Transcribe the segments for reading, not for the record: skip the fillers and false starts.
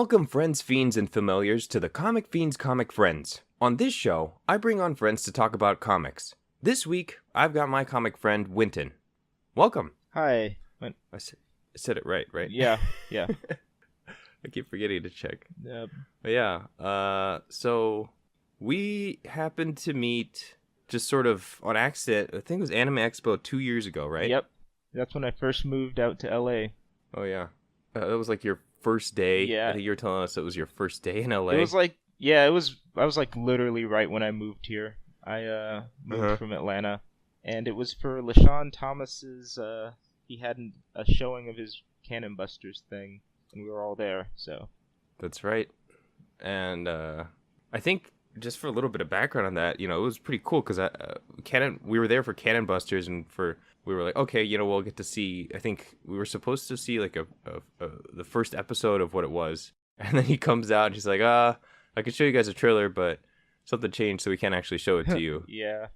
Welcome, friends, fiends, and familiars, to the Comic Fiends Comic Friends. On this show, I bring on friends to talk about comics. This week, I've got my comic friend, Wynton. Welcome. Hi. I said it right? Yeah. I keep forgetting to check. Yep. But yeah, so we happened to meet just sort of on accident. I think it was Anime Expo 2 years ago, right? Yep. That's when I first moved out to LA. Oh, yeah. That was like your first day. Yeah. I think you were telling us it was your first day in LA. It was like, I was like literally right when I moved here. I moved from Atlanta, and it was for LaShawn Thomas's, he had a showing of his Cannon Busters thing, and we were all there, so. That's right. And I think just for a little bit of background on that, it was pretty cool because we were there for Cannon Busters, and we were like, okay, we'll get to see. I think we were supposed to see like the first episode of what it was, and then he comes out and he's like, I could show you guys a trailer, but something changed, so we can't actually show it to you. Yeah.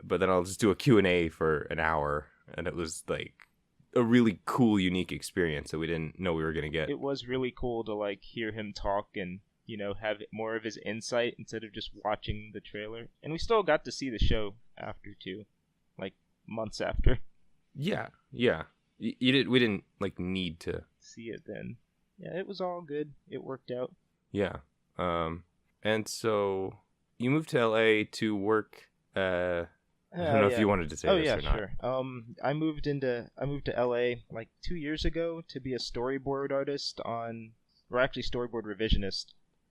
But then I'll just do a Q&A for an hour, and it was like a really cool, unique experience that we didn't know we were gonna get. It was really cool to like hear him talk and have more of his insight instead of just watching the trailer. And we still got to see the show after too, like months after. Yeah. We didn't like need to see it then. Yeah, it was all good. It worked out. Yeah. And so you moved to LA to work. I don't know if you wanted to say this or not. Sure. I moved to LA like 2 years ago to be a storyboard artist storyboard revisionist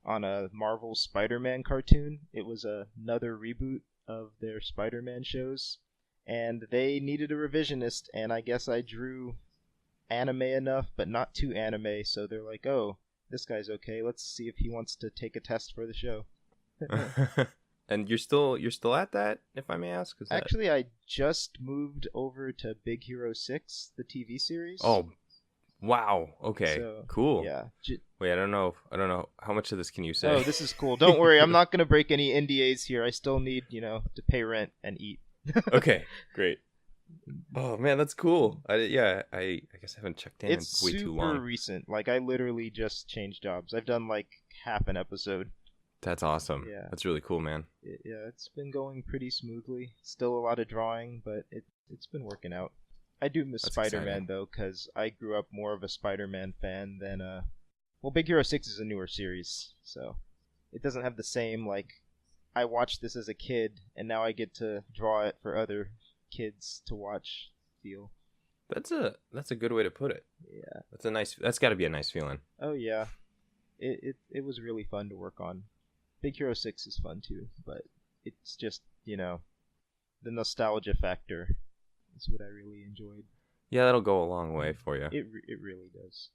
on a Marvel Spider-Man cartoon. It was another reboot of their Spider-Man shows, and they needed a revisionist, and I guess I drew anime enough, but not too anime, so they're like, oh, this guy's okay, let's see if he wants to take a test for the show. And you're still at that, if I may ask? Actually, I just moved over to Big Hero 6, the TV series. Oh, wow. Okay, so, cool. Yeah. Wait, I don't know. How much of this can you say? Oh, this is cool. Don't worry, I'm not going to break any NDAs here. I still need, to pay rent and eat. Okay, great. Oh man, that's cool. I guess I haven't checked in. It's way too long. super recent. Like I literally just changed jobs. I've done like half an episode. That's awesome. Yeah, that's really cool, man. It's been going pretty smoothly. Still a lot of drawing, but it's been working out. I do miss Spider-Man though, because I grew up more of a Spider-Man fan than Big Hero 6 is a newer series, so it doesn't have the same like. I watched this as a kid, and now I get to draw it for other kids to watch feel. That's a good way to put it. Yeah. That's got to be a nice feeling. Oh yeah. It was really fun to work on. Big Hero 6 is fun too, but it's just, the nostalgia factor is what I really enjoyed. Yeah, that'll go a long way for you. It really does.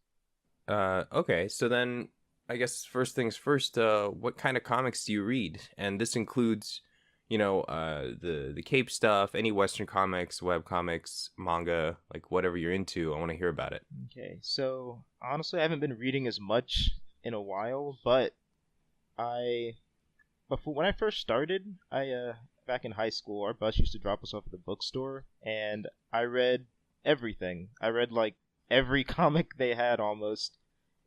Okay, so then I guess first things first, what kind of comics do you read? And this includes the Cape stuff, any Western comics, web comics, manga, like whatever you're into. I want to hear about it. Okay, so honestly, I haven't been reading as much in a while, but when I first started, back in high school, our bus used to drop us off at the bookstore, and I read everything. I read like every comic they had almost.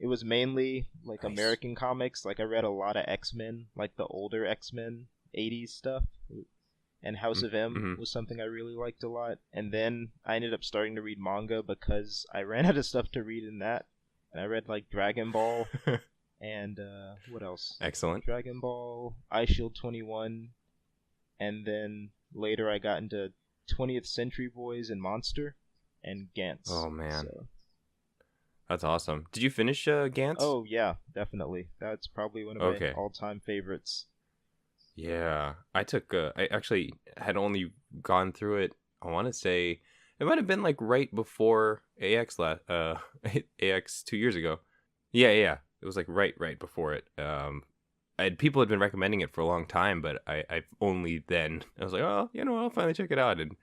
It was mainly like nice. American comics. Like I read a lot of X-Men, like the older X-Men. 80s stuff, and House of M was something I really liked a lot. And then I ended up starting to read manga because I ran out of stuff to read in that, and I read like Dragon Ball and what else? Excellent. Dragon Ball, Eyeshield 21, and then later I got into 20th Century Boys and Monster and Gantz. Oh man, so. That's awesome. Did you finish Gantz? Oh yeah, definitely. That's probably one of my all-time favorites. Yeah, I actually had only gone through it. I want to say it might have been like right before AX AX 2 years ago. Yeah, it was like right before it. People had been recommending it for a long time, but I only then I was like, oh, I'll finally check it out. And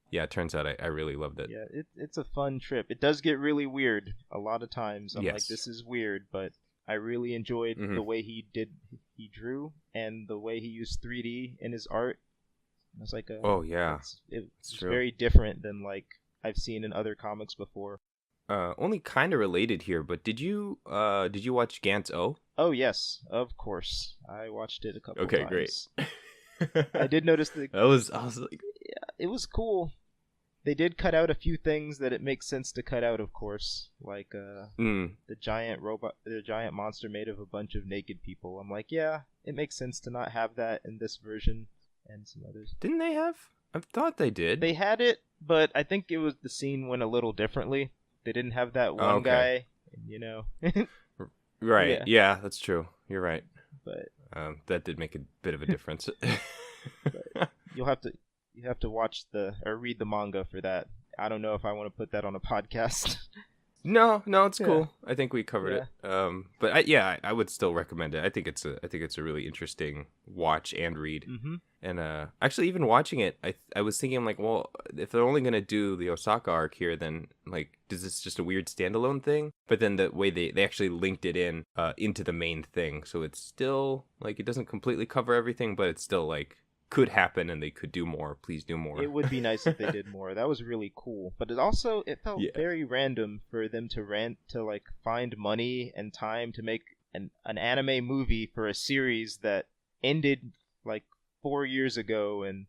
yeah, it turns out I really loved it. Yeah, it's a fun trip. It does get really weird a lot of times. I'm like, this is weird, but I really enjoyed the way he drew and the way he used 3D in his art. I was like, oh yeah, it's very different than like I've seen in other comics before. only kind of related here, but did you watch Gantz O? Oh yes, of course. I watched it a couple Okay, great. times. I did notice that I was like, it was cool. They did cut out a few things that it makes sense to cut out, of course, like the giant robot, the giant monster made of a bunch of naked people. I'm like, yeah, it makes sense to not have that in this version, and some others. didn't they have? I thought they did. They had it, but I think it was the scene went a little differently. They didn't have that Oh, one okay. guy, Right. Yeah, Yeah, that's true. You're right. but That did make a bit of a difference. you'll have to watch or read the manga for that. I don't know if I want to put that on a podcast. No, it's Yeah. cool. I think we covered Yeah. it. But I would still recommend it. I think it's a really interesting watch and read. Mm-hmm. And actually, even watching it, I was thinking, I'm like, well, if they're only gonna do the Osaka arc here, then like, is this just a weird standalone thing? But then the way they actually linked it in into the main thing, so it's still like it doesn't completely cover everything, but it's still like could happen, and they could do more. Please do more. It would be nice if they did more. That was really cool. But it felt Yeah. very random for them to like find money and time to make an anime movie for a series that ended like 4 years ago, and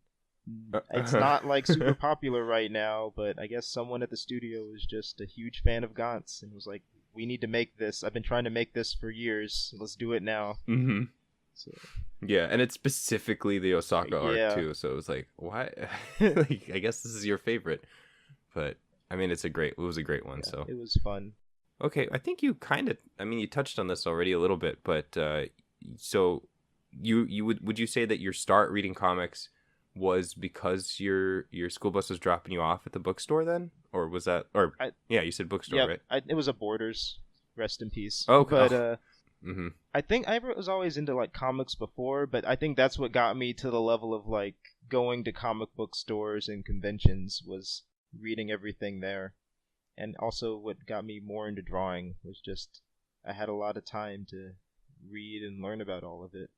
it's not like super popular right now. But I guess someone at the studio was just a huge fan of Gantz and was like, "We need to make this. I've been trying to make this for years. Let's do it now." Mm-hmm. So, Yeah, and it's specifically the Osaka arc yeah. too, so it was like, why? Like, I guess this is your favorite, but I mean, it was a great one. Yeah, So it was fun. okay, I think you I mean, you touched on this already a little bit, but so you would you say that your start reading comics was because your school bus was dropping you off at the bookstore then, or was that, or yeah, you said bookstore, Yeah, right? it was a Borders. Rest in peace. Oh, But mm-hmm. I think I was always into like comics before, but I think that's what got me to the level of like going to comic book stores and conventions was reading everything there. And also what got me more into drawing was just I had a lot of time to read and learn about all of it.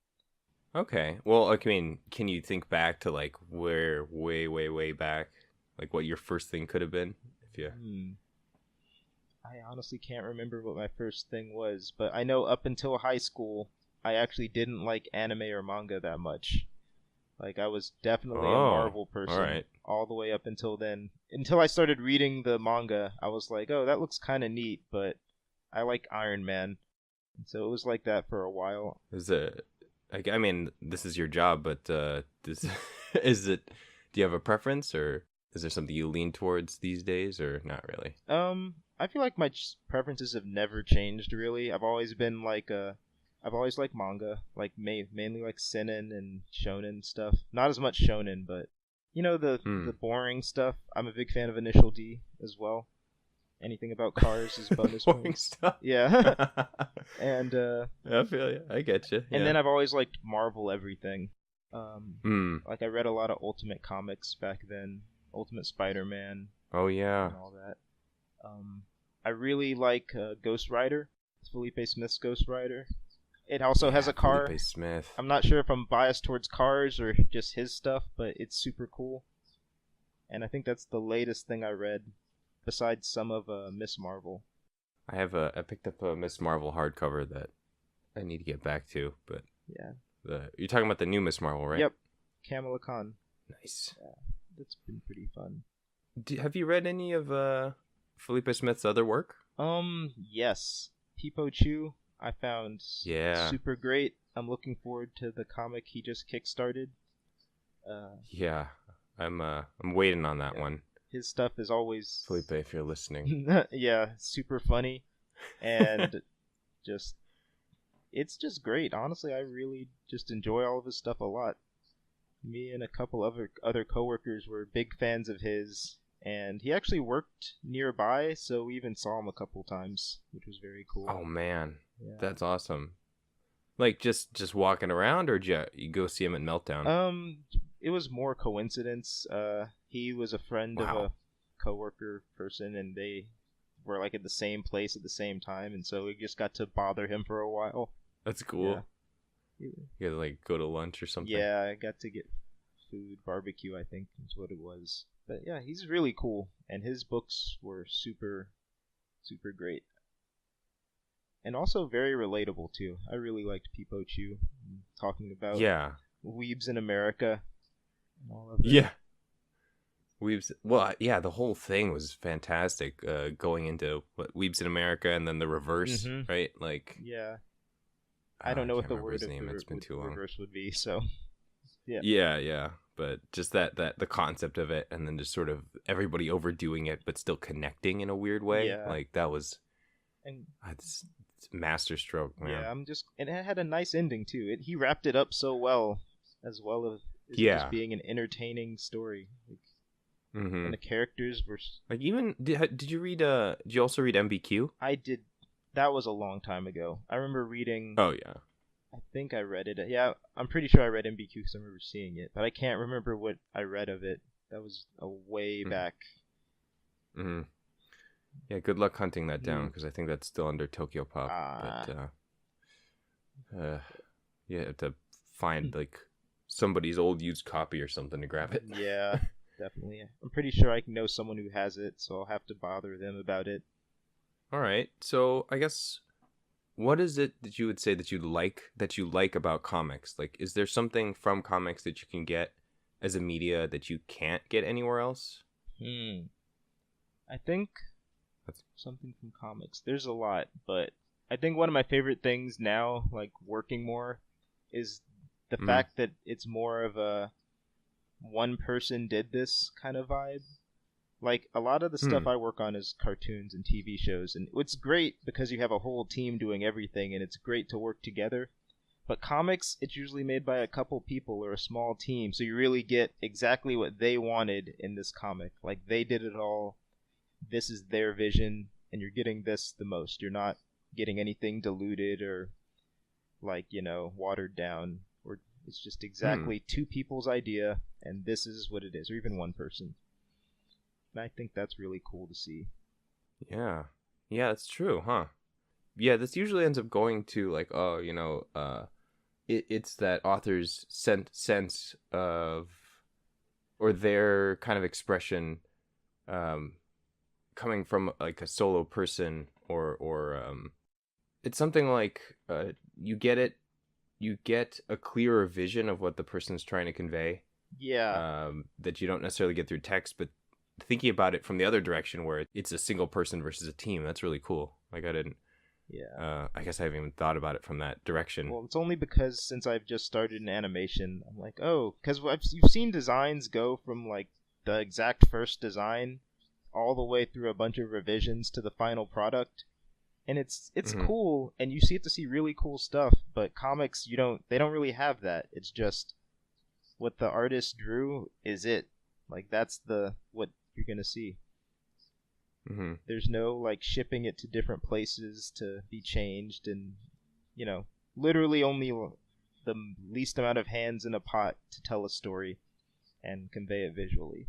Okay. Well, I mean, can you think back to like where way back, like what your first thing could have been? If you I honestly can't remember what my first thing was, but I know up until high school, I actually didn't like anime or manga that much. Like I was definitely a Marvel person all the way up until then. Until I started reading the manga, I was like, "Oh, that looks kind of neat," but I like Iron Man. And so it was like that for a while. Is it? I mean, this is your job, but this is it. Do you have a preference, or is there something you lean towards these days, or not really? I feel like my preferences have never changed really. I've always been like I've always liked manga, like mainly like seinen and shonen stuff. Not as much shonen, but you know the boring stuff. I'm a big fan of Initial D as well. Anything about cars is bonus Boring points. stuff. Yeah. And I feel you. I get you. and then I've always liked Marvel everything. Like I read a lot of Ultimate comics back then, Ultimate Spider-Man Oh yeah. and all that. I really like Ghost Rider, Felipe Smith's Ghost Rider. It also has a car. Felipe Smith. I'm not sure if I'm biased towards cars or just his stuff, but it's super cool. And I think that's the latest thing I read, besides some of Miss Marvel. I picked up a Miss Marvel hardcover that I need to get back to, but Yeah. You're talking about the new Miss Marvel, right? Yep. Kamala Khan. Nice. Yeah, that's been pretty fun. Have you read any of Felipe Smith's other work? Yes. Peepo Chu, I found Yeah. super great. I'm looking forward to the comic he just kickstarted. Yeah. I'm waiting on that Yeah. one. His stuff is always Felipe, if you're listening. yeah, super funny and just it's just great. Honestly, I really just enjoy all of his stuff a lot. Me and a couple other coworkers were big fans of his, and he actually worked nearby, so we even saw him a couple times, which was very cool. Oh man, Yeah. that's awesome. Like just walking around, or did you go see him at Meltdown? It was more coincidence. He was a friend of a coworker person, and they were like at the same place at the same time, and so we just got to bother him for a while. That's cool. Yeah. You gotta like go to lunch or something. Yeah, I got to get food, barbecue, I think is what it was. But yeah, he's really cool, and his books were super, super great. And also very relatable too. I really liked Pipochu talking about Yeah. weebs in America and all of it. Yeah. Yeah, the whole thing was fantastic. Going into Weebs in America and then the reverse, Mm-hmm. right? Like, Yeah. I don't I know what can't the remember word his of name. It's been too the long. reverse would be. So yeah. Yeah, yeah. But just that the concept of it, and then just sort of everybody overdoing it, but still connecting in a weird way. Yeah. Like that was And it's masterstroke, man. yeah, and it had a nice ending too. He wrapped it up so well as it just Yeah. being an entertaining story. Like, Mm-hmm. and the characters were. Like even did you read did you also read MBQ? I did. That was a long time ago. I remember reading. Oh yeah. I think I read it. Yeah, I'm pretty sure I read MBQ because I remember seeing it, but I can't remember what I read of it. That was a way back. Mm-hmm. Yeah, good luck hunting that down Hmm. because I think that's still under Tokyo Pop. Ah. But you have to find like somebody's old used copy or something to grab it. Yeah, definitely. I'm pretty sure I know someone who has it, so I'll have to bother them about it. All right. So I guess what is it that you would say that you like about comics? Like, is there something from comics that you can get as a media that you can't get anywhere else? I think something from comics. There's a lot, but I think one of my favorite things now, like working more, is the fact that it's more of a one person did this kind of vibe. Like a lot of the stuff I work on is cartoons and TV shows, and it's great because you have a whole team doing everything, and it's great to work together. But comics, it's usually made by a couple people or a small team, so you really get exactly what they wanted in this comic. Like they did it all. This is their vision, and you're getting this the most. You're not getting anything diluted or like, watered down. Or it's just exactly two people's idea, and this is what it is, or even one person. And I think that's really cool to see. Yeah. Yeah, that's true, huh? Yeah, this usually ends up going to like, oh, it's that author's sense of or their kind of expression coming from like a solo person or it's something like you get a clearer vision of what the person's trying to convey. Yeah. That you don't necessarily get through text, but thinking about it from the other direction where it's a single person versus a team, that's really cool. Like I guess I haven't even thought about it from that direction. Well, it's only because since I've just started in animation, I'm like, oh, because you've seen designs go from like the exact first design all the way through a bunch of revisions to the final product, and it's cool, and you get to see really cool stuff. But comics, they don't really have that. It's just what the artist drew is it. Like that's what you're gonna see. There's no like shipping it to different places to be changed, and literally only the least amount of hands in a pot to tell a story and convey it visually.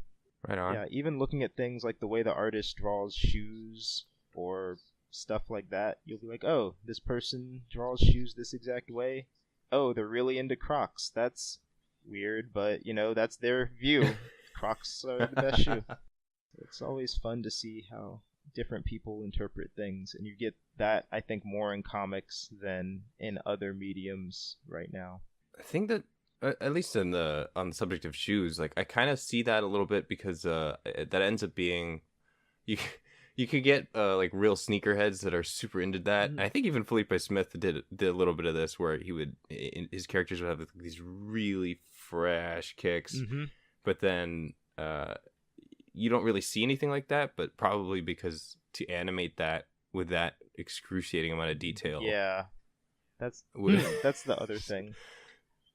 Right on. Yeah, even looking at things like the way the artist draws shoes or stuff like that, you'll be like, oh, this person draws shoes this exact way. Oh, they're really into Crocs. That's weird, but that's their view. Crocs are the best shoe. It's always fun to see how different people interpret things, and you get that, I think, more in comics than in other mediums right now. I think that at least on the subject of shoes, like I kind of see that a little bit because that ends up being you you could get like real sneakerheads that are super into that. And I think even Felipe Smith did a little bit of this where his characters would have these really fresh kicks, but then you don't really see anything like that, but probably because to animate that with that excruciating amount of detail. Yeah. That's the other thing.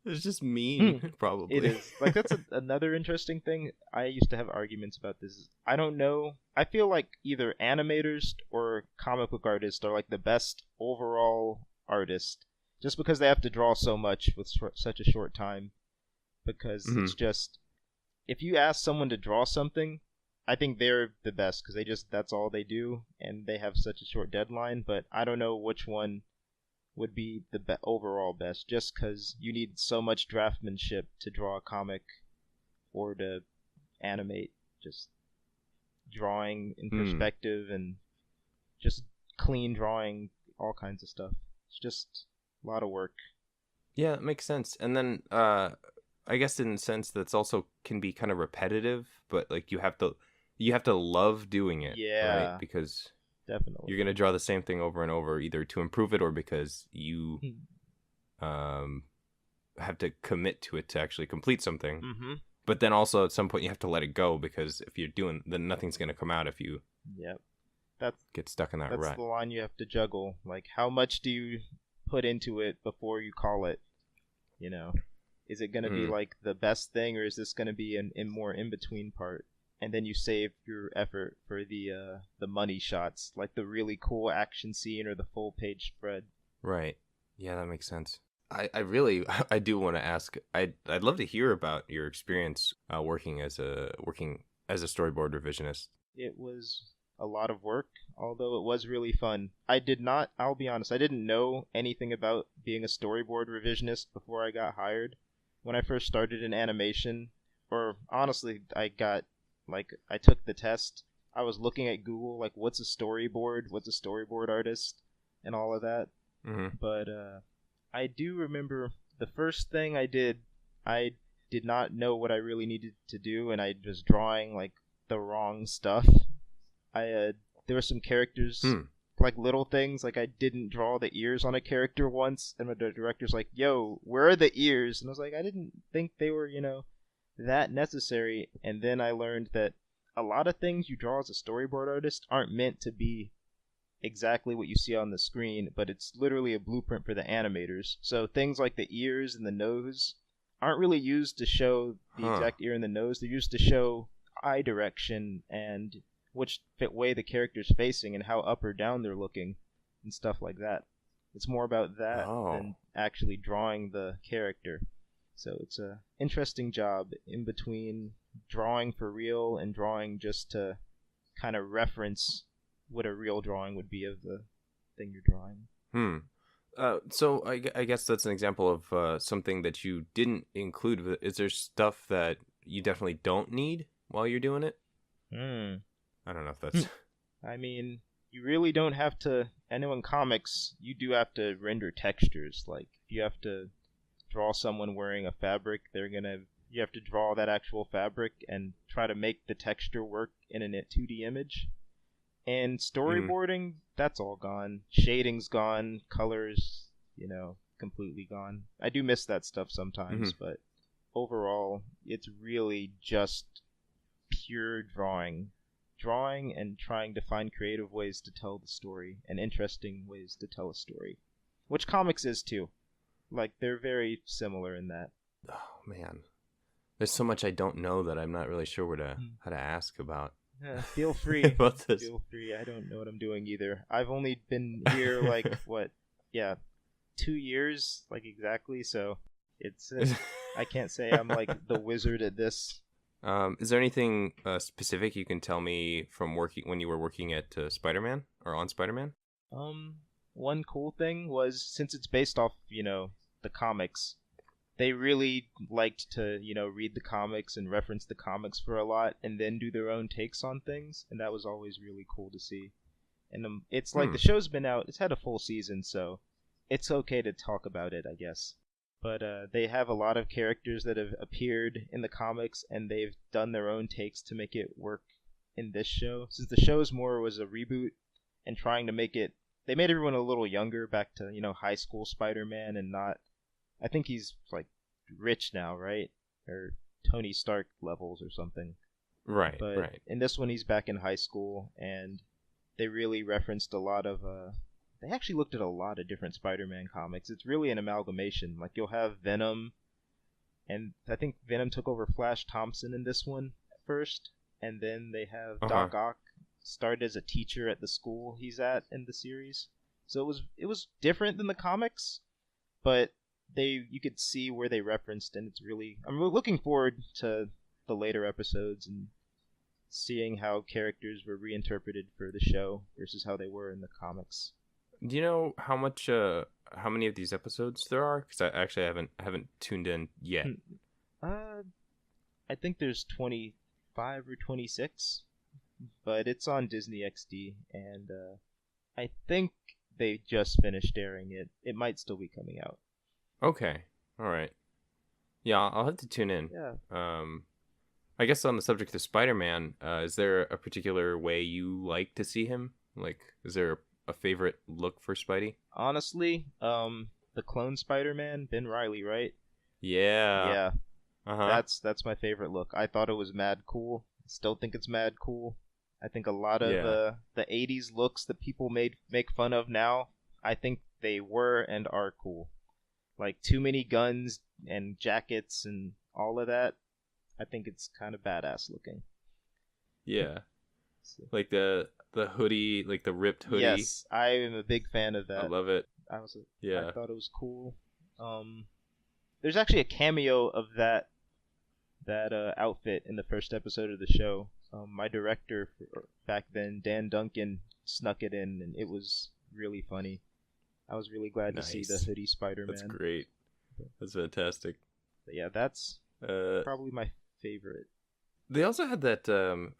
It's just mean, probably. It is. Like, that's another interesting thing. I used to have arguments about this. I don't know. I feel like either animators or comic book artists are like the best overall artist just because they have to draw so much with such a short time. Because it's just, if you ask someone to draw something, I think they're the best because that's all they do and they have such a short deadline. But I don't know which one would be the overall best just because you need so much draftsmanship to draw a comic or to animate. Just drawing in perspective and just clean drawing all kinds of stuff. It's just a lot of work. Yeah, it makes sense. And then I guess in a sense that's also can be kind of repetitive, but like you have to love doing it, right? Yeah, Because definitely. you're gonna draw the same thing over and over, either to improve it or because you Hmm. um have to commit to it to actually complete something. Mm-hmm. But then also at some point you have to let it go because if you're doing, then nothing's gonna come out if you Yep. That's get stuck in that that's rut. the line you have to juggle. Like, how much do you put into it before you call it? You know, is it going to be Mm, like the best thing, or is this going to be an in more in between part? And then you save your effort for the money shots, like the really cool action scene or the full page spread. right. Yeah, that makes sense. I really I do want to ask. I'd love to hear about your experience working as a storyboard revisionist. It was a lot of work, although it was really fun. I did not, I'll be honest, I didn't know anything about being a storyboard revisionist before I got hired. When I first started in animation, or honestly, I took the test. I was looking at Google, like, what's a storyboard? What's a storyboard artist? And all of that. Mm-hmm. But I do remember the first thing I did, I did not know what I really needed to do, and I was drawing, like, the wrong stuff. There were some characters, Hmm. like little things, like I didn't draw the ears on a character once, and the director's like, "Yo, where are the ears?" And I was like, I didn't think they were, that necessary. And then I learned that a lot of things you draw as a storyboard artist aren't meant to be exactly what you see on the screen, but it's literally a blueprint for the animators. So things like the ears and the nose aren't really used to show the Huh. exact ear and the nose. They're used to show eye direction and which way the character's facing and how up or down they're looking and stuff like that. It's more about that Oh. than actually drawing the character. So it's a interesting job in between drawing for real and drawing just to kind of reference what a real drawing would be of the thing you're drawing. Hmm. So I guess that's an example of something that you didn't include. Is there stuff that you definitely don't need while you're doing it? Hmm. I don't know if that's. I mean, you really don't have to. I know in comics, you do have to render textures. Like, if you have to draw someone wearing a fabric, you have to draw that actual fabric and try to make the texture work in a 2D image. And Mhm. storyboarding, that's all gone. Shading's gone. Colors, completely gone. I do miss that stuff sometimes, Mhm. but overall, it's really just pure drawing. Drawing and trying to find creative ways to tell the story and interesting ways to tell a story. Which comics is too. Like, they're very similar in that. Oh man, there's so much I don't know that I'm not really sure Hmm. how to ask about Feel free. about this. Feel free. I don't know what I'm doing either. I've only been here, like, what? Yeah, 2 years, like, exactly. So it's I can't say I'm like the wizard at this. Is there anything specific you can tell me from working when you were working at Spider-Man or on Spider-Man? Um, One cool thing was, since it's based off, the comics, they really liked to, read the comics and reference the comics for a lot, and then do their own takes on things, and that was always really cool to see. And it's like Hmm. the show's been out; it's had a full season, so it's okay to talk about it, I guess. But they have a lot of characters that have appeared in the comics, and they've done their own takes to make it work in this show. Since the show's more was a reboot and trying to make it, they made everyone a little younger, back to high school Spider-Man, and not. I think he's like rich now, right? Or Tony Stark levels or something. Right. But Right. in this one, he's back in high school, and they really referenced a lot of. They actually looked at a lot of different Spider-Man comics. It's really an amalgamation. Like, you'll have Venom, and I think Venom took over Flash Thompson in this one at first, and then they have Uh huh. Doc Ock started as a teacher at the school he's at in the series. So it was different than the comics, but you could see where they referenced, and I'm looking forward to the later episodes and seeing how characters were reinterpreted for the show versus how they were in the comics. Do you know how many of these episodes there are? Because I actually haven't tuned in yet. Hmm. uh I think there's 25 or 26, but it's on Disney XD, and I think they just finished airing it. It might still be coming out. Okay. All right. Yeah, I'll have to tune in. Yeah. I guess on the subject of Spider-Man, is there a particular way you like to see him? Like, is there a favorite look for Spidey? Honestly, the clone Spider-Man, Ben Reilly, right? Yeah. Yeah, Uh-huh. that's my favorite look. I thought it was mad cool. Still think it's mad cool. I think a lot of Yeah. the '80s looks that people make fun of now, I think they were and are cool. Like too many guns and jackets and all of that. I think it's kind of badass looking. Yeah. So, Like the hoodie, like the ripped hoodie. yes, I am a big fan of I that. love it. I Yeah. thought it was cool. Um, there's actually a cameo of that outfit in the first episode of the show. My director back then, Dan Duncan, snuck it in, and it was really funny. I was really glad to see the Nice. hoodie That's Spider-Man. great. That's fantastic. But yeah, that's Uh probably my favorite. they also had that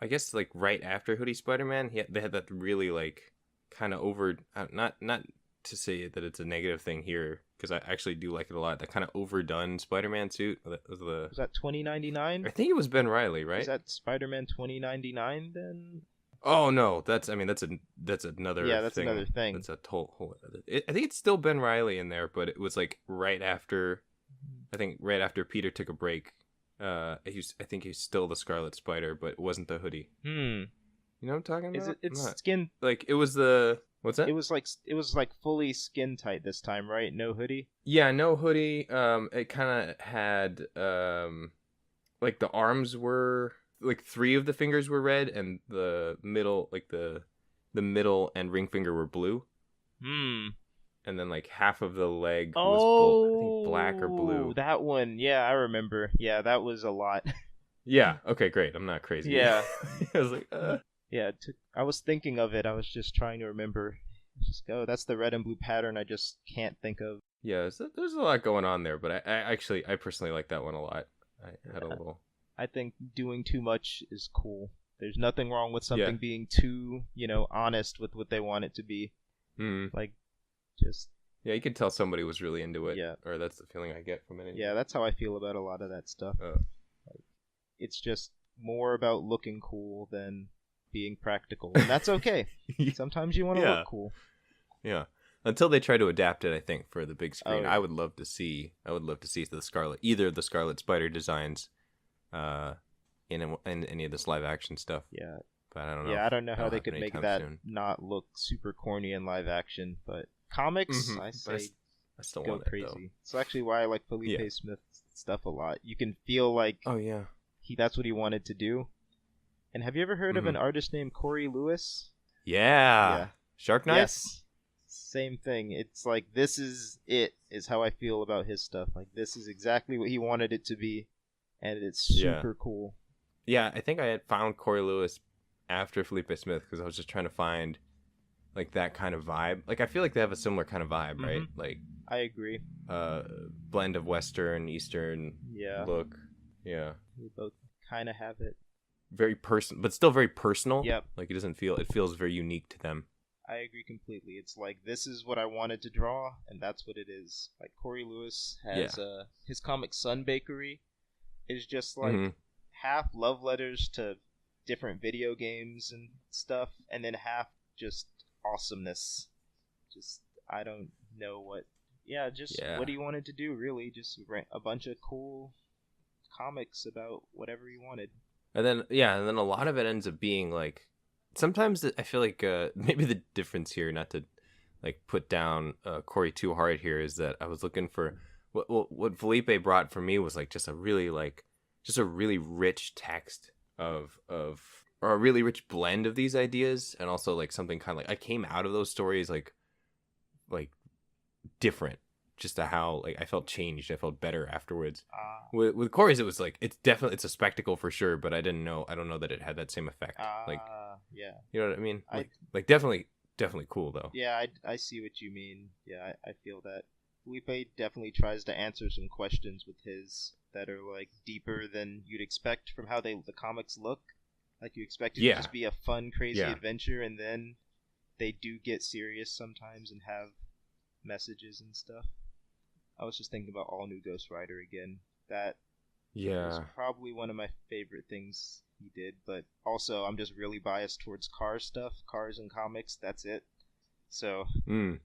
I guess like right after Hoodie Spider-Man, they had that really like kind of over not to say that it's a negative thing here because I actually do like it a lot. That kind of overdone Spider-Man suit. That was Was that 2099? I think it was Ben Reilly, right? Is that Spider-Man 2099 then? Oh no, that's that's another Yeah, that's thing. another thing. That's a whole I think it's still Ben Reilly in there, but it was like I think right after Peter took a break. I think he's still the Scarlet Spider, but it wasn't the hoodie. Hmm. You know what I'm talking about? Is it? It's Not- skin. like it was the what's that? It was like fully skin tight this time, right? No hoodie. Yeah, no hoodie. It kind of had like the arms were like three of the fingers were red, and the middle like the middle and ring finger were blue, Hmm. and then like half of the leg was I think black or blue. That one. Yeah, I remember. Yeah, that was a lot. Yeah. Okay. Great. I'm not crazy. Yeah. I was like, Yeah, I was thinking of it. I was just trying to remember. Just go. That's the red and blue pattern. I just can't think of. yeah. So there's a lot going on there, but I personally like that one a lot. I had a little. I think doing too much is cool. There's nothing wrong with Yeah. something being too, honest with what they want it to be. Mm. Like, just Yeah, you could tell somebody was really into it. Yeah. Or that's the feeling I get from it. yeah, that's how I feel about a lot of that stuff. It's just more about looking cool than being practical, and that's okay. Sometimes you want to Yeah. look cool. Yeah. Until they try to adapt it, I think for the big screen, Oh, yeah. I would love to see either of the Scarlet Spider designs, in any of this live action stuff. Yeah, But I don't know. yeah. I don't know how that'll they happen could make anytime that soon. not look super corny in live action, but comics, Mhm, I but say I still go want it crazy. though. It's actually why I like Felipe Yeah. Smith's stuff a lot. You can feel like Oh yeah. that's what he wanted to do. And have you ever heard of an Mhm. artist named Corey Lewis? Yeah. Yeah. Shark Knife. Yes. Same thing. It's like this is how I feel about his stuff. Like this is exactly what he wanted it to be, and it's Yeah. super cool. Yeah, I think I had found Corey Lewis after Felipe Smith because I was just trying to find like that kind of vibe. Like I feel like they have a similar kind of vibe, right? Like I agree. blend of Western, Eastern Yeah. look. Yeah. We both kind of have it. Very but still very personal. Yep. Like it feels very unique to them. I agree completely. It's like this is what I wanted to draw, and that's what it is. Like Corey Lewis has his comic Sun Bakery is just like Mhm. half love letters to different video games and stuff, and then half just awesomeness. Just I don't know what. Yeah, just Yeah. what he wanted to do. Really, just a bunch of cool comics about whatever he wanted. And then a lot of it ends up being like sometimes I feel like maybe the difference here, not to like put down Corey too hard here, is that I was looking for what Felipe brought for me was like just a really rich text of or a really rich blend of these ideas, and also like something kind of like I came out of those stories like different, just to how like I felt changed. I felt better afterwards. With Corey's, it was like it's a spectacle for sure, but I don't know that it had that same effect. Yeah. You know what I mean? Like definitely cool though. Yeah, I see what you mean. Yeah, I feel that. Felipe definitely tries to answer some questions with his that are like deeper than you'd expect from how the comics look. Like you expect it to just be a fun, crazy adventure, and then they do get serious sometimes and have messages and stuff. I was just thinking about All New Ghost Rider again. That was Yeah. probably one of my favorite things he did, but also I'm just really biased towards cars and comics. That's it. So Mm.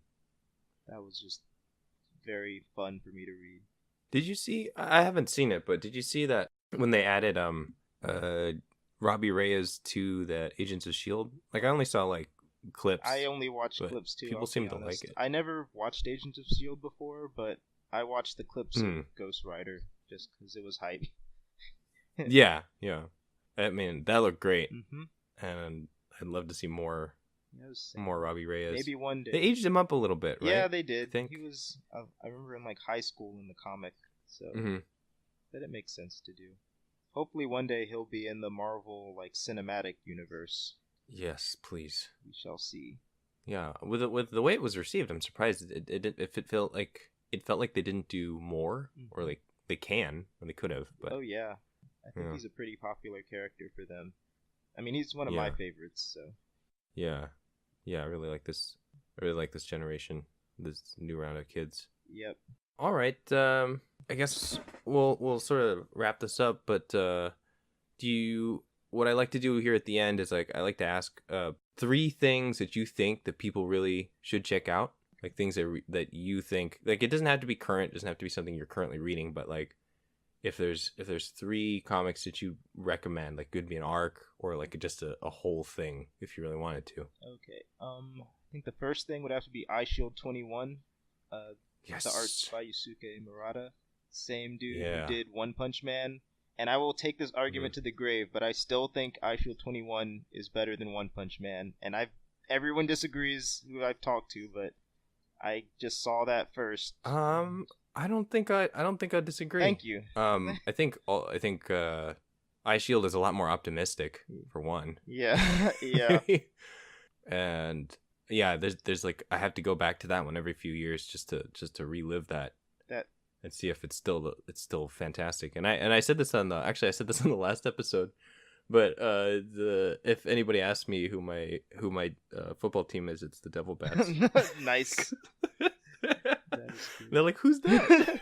that was just very fun for me to read. Did you see? I haven't seen it, but did you see that when they added Robbie Reyes to the Agents of Shield? Like I only saw like clips. I only watched but clips too. people I'll seem be to honest. like it. I never watched Agents of Shield before, but I watched the clips of Ghost Rider just because it was hype. Yeah. I mean, that looked great, Mm-hmm. and I'd love to see more Yeah, Robbie Reyes. maybe one day. They aged him up a little bit, right? Yeah, they did. I think. He was. I remember in like high school in the comic, so that it makes sense to do. Hopefully, one day he'll be in the Marvel like cinematic universe. Yes, please. We shall see. Yeah, with the way it was received, I'm surprised if it felt like they didn't do more, or like they can or they could have. But oh yeah, I think he's a pretty popular character for them. I mean, he's one of my favorites. So yeah, I really like this. I really like this generation, this new round of kids. Yep. All right. I guess we'll sort of wrap this up. But what I like to do here at the end is like I like to ask 3 things that you think that people really should check out, like things that you think, like it doesn't have to be current, it doesn't have to be something you're currently reading, but like if there's 3 comics that you recommend, like could be an arc or like just a whole thing if you really wanted to. Okay. I think the first thing would have to be Eyeshield 21. Yes. The art's by Yusuke Murata, same dude Yeah. who did One Punch Man. And I will take this argument to the grave, but I still think Eyeshield 21 is better than One Punch Man. And everyone disagrees who I've talked to, but I just saw that first. I don't think I disagree. Thank you. I think Eyeshield is a lot more optimistic for one. Yeah. Yeah. And yeah, there's like I have to go back to that one every few years just to relive that and see if it's still fantastic. And I said this on the last episode, but if anybody asks me who my football team is, it's the Devil Bats. Nice. They're like, who's that?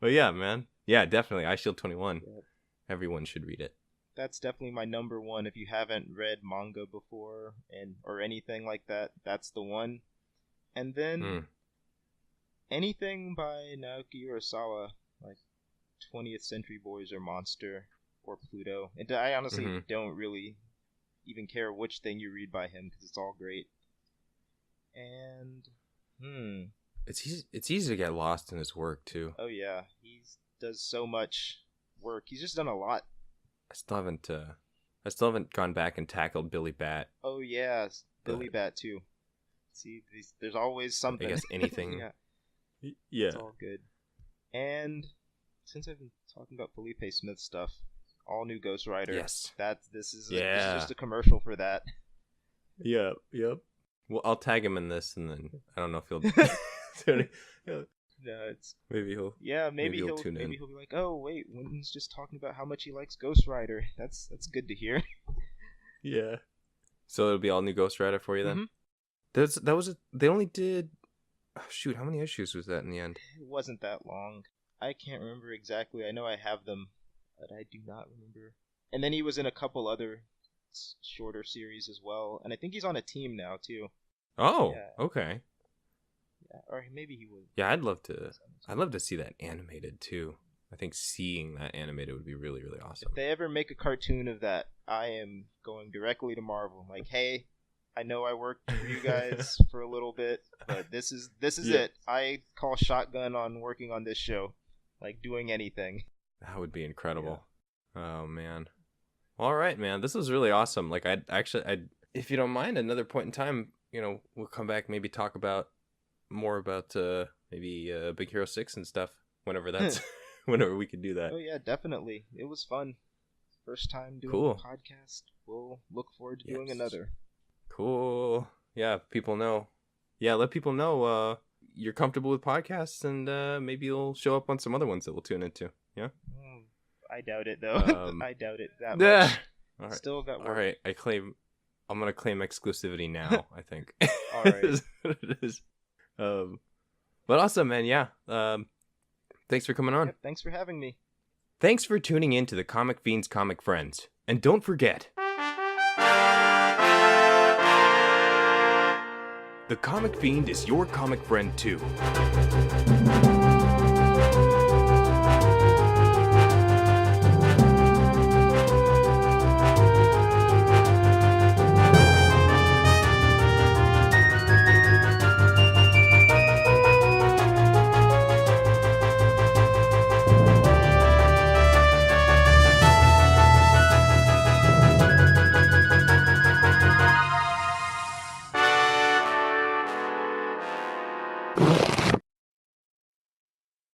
But yeah, man, yeah, definitely Eyeshield 21. Yep. Everyone should read it. That's definitely my number one. If you haven't read manga before or anything like that, that's the one. And then anything by Naoki Urasawa, like 20th Century Boys or Monster or Pluto. And I honestly don't really even care which thing you read by him because it's all great. And it's easy to get lost in his work too. Oh yeah, he does so much work. He's just done a lot. I still haven't gone back and tackled Billy Bat. Oh yeah, Billy Bat too. See, there's always something. I guess anything. Yeah. It's all good. And since I've been talking about Felipe Smith stuff, All New Ghost Rider. Yes. This is just a commercial for that. Yeah. Yep. Well, I'll tag him in this, and then I don't know if he'll. No, it's maybe he'll. Yeah, maybe he'll tune in. Maybe he'll be like, "Oh wait, Wynton's just talking about how much he likes Ghost Rider." That's good to hear. Yeah. So it'll be All New Ghost Rider for you then. Mm-hmm. They only did. Oh, shoot, how many issues was that in the end? It wasn't that long. I can't remember exactly. I know I have them, but I do not remember. And then he was in a couple other shorter series as well, and I think he's on a team now too. Oh, yeah. Okay. Yeah, or maybe he would. Yeah, I'd love to see that animated too. I think seeing that animated would be really, really awesome. If they ever make a cartoon of that, I am going directly to Marvel. Like, hey, I know I worked for you guys for a little bit, but this is it. I call shotgun on working on this show, like doing anything. That would be incredible. Yeah. Oh man. All right, man. This was really awesome. Like, I'd if you don't mind, another point in time, we'll come back, maybe talk about more about maybe Big Hero 6 and stuff whenever that's whenever we could do that. Oh yeah, definitely. It was fun. First time doing a podcast. We'll look forward to doing another. Cool. Yeah, people know. Yeah, let people know you're comfortable with podcasts, and maybe you'll show up on some other ones that we'll tune into. Yeah? I doubt it, though. I doubt it that much. All right. Still got work. All right, I claim I'm gonna claim exclusivity now. I think. All right. Is what it is. But awesome, man. Yeah. Thanks for coming on. Yep, thanks for having me. Thanks for tuning in to the Comic Fiends Comic Friends. And don't forget, the Comic Fiend is your comic friend too.